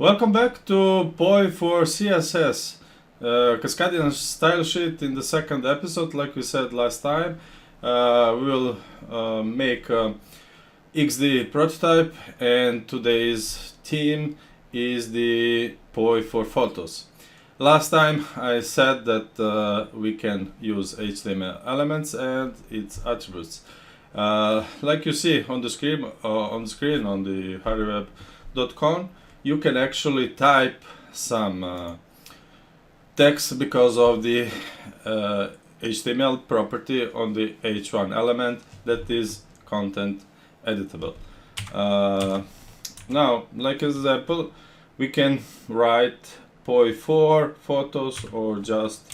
Welcome back to POI4CSS, Cascadian style sheet. In the second episode, like we said last time, we will make a XD prototype, and today's theme is the POI for photos. Last time I said that we can use HTML elements and its attributes. Like you see on the screen on the harryweb.com, you can actually type some text because of the HTML property on the H1 element that is content editable. Now, like example, we can write POI4 photos or just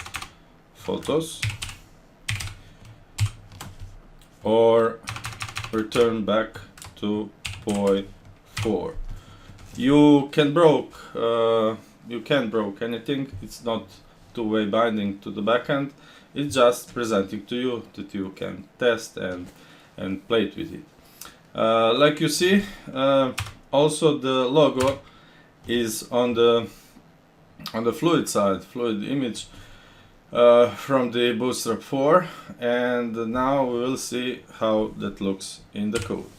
photos, or return back to POI4. You can broke anything. It's not two-way binding to the backend. It's just presenting to you that you can test and play it with it. Like you see, also the logo is on the fluid side, fluid image from the Bootstrap 4, and now we will see how that looks in the code.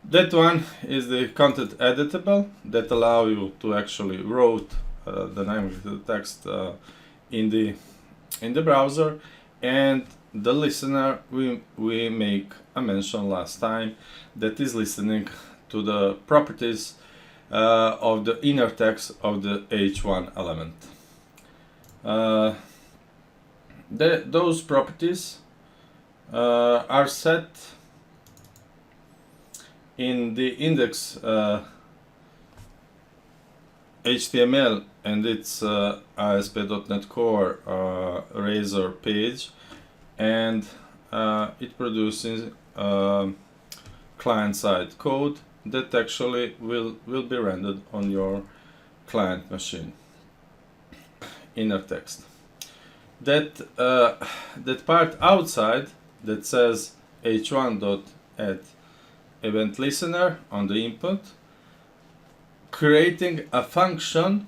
That one is the content editable that allow you to actually write the name of the text in the browser, and the listener we make a mention last time that is listening to the properties of the inner text of the H1 element. Those properties are set in the index HTML and its ASP.NET Core Razor page, and it produces client-side code that actually will be rendered on your client machine. Inner text. That part outside that says h1.add event listener on the input, creating a function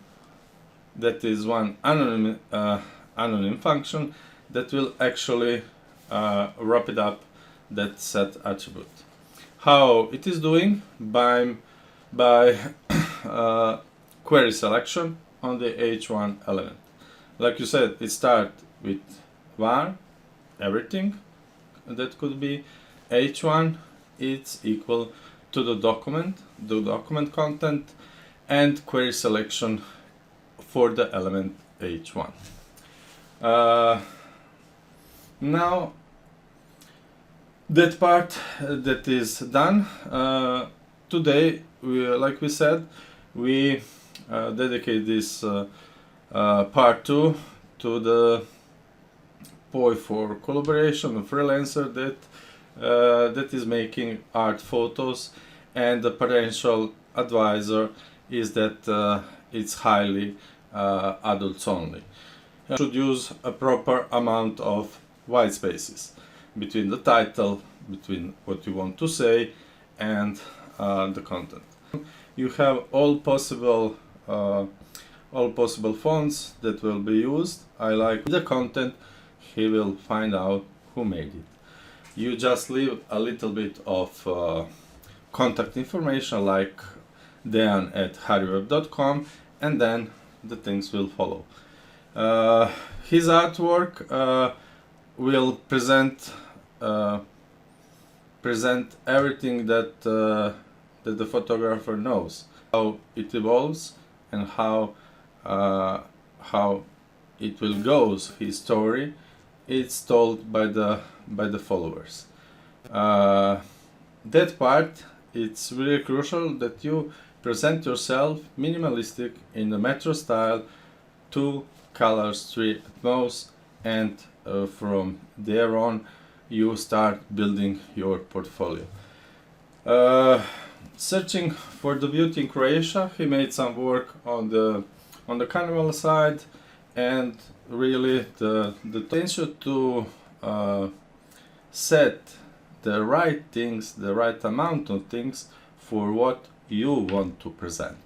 that is one anonym function that will actually wrap it up that set attribute. How it is doing? By query selection on the H1 element. Like you said, it starts with var, everything that could be H1. It's equal to the document content, and query selection for the element H1. Now that part that is done, today like we said, we dedicate this part 2 to the POI4 collaboration, a freelancer that is making art photos, and the potential advisor is that it's highly adults only. You should use a proper amount of white spaces between the title, between what you want to say, and the content. You have all possible fonts that will be used. I like the content. He will find out who made it. You just leave a little bit of contact information like dan@harryweb.com, and then the things will follow. His artwork will present everything that the photographer knows, how it evolves and how it will goes. His story, it's told by the followers. That part, it's really crucial that you present yourself minimalistic in the metro style, 2 colors, 3 at most, and from there on you start building your portfolio. Searching for the beauty in Croatia, he made some work on the carnival side, and really the potential to set the right things, the right amount of things for what you want to present.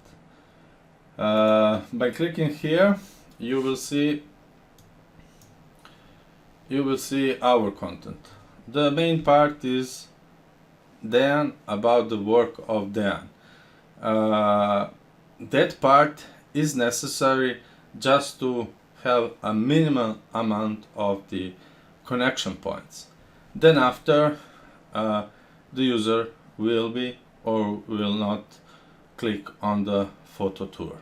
By clicking here, you will see our content. The main part is Dan, about the work of Dan. That part is necessary just to have a minimal amount of the connection points. Then after, the user will be or will not click on the photo tour.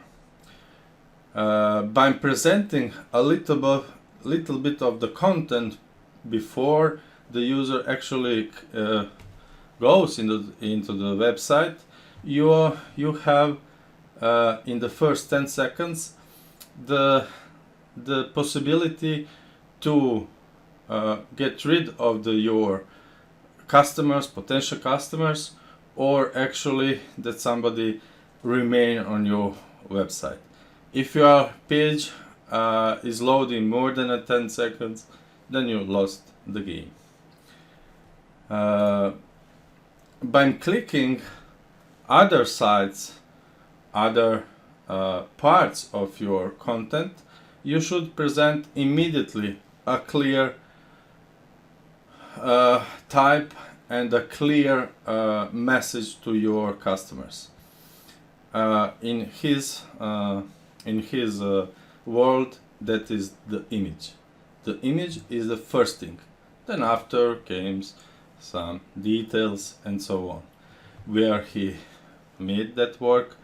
By presenting a little bit of the content before the user actually goes into the website, you have in the first 10 seconds the possibility to get rid of your customers, potential customers, or actually that somebody remain on your website. If your page is loading more than 10 seconds, then you lost the game. By clicking other sites, other parts of your content, you should present immediately a clear type and a clear message to your customers. In his world, that is the image. The image is the first thing. Then after came some details and so on, where he made that work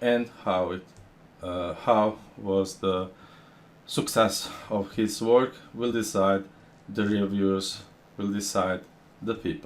and how was the success of his work will decide the reviewers, will decide the people.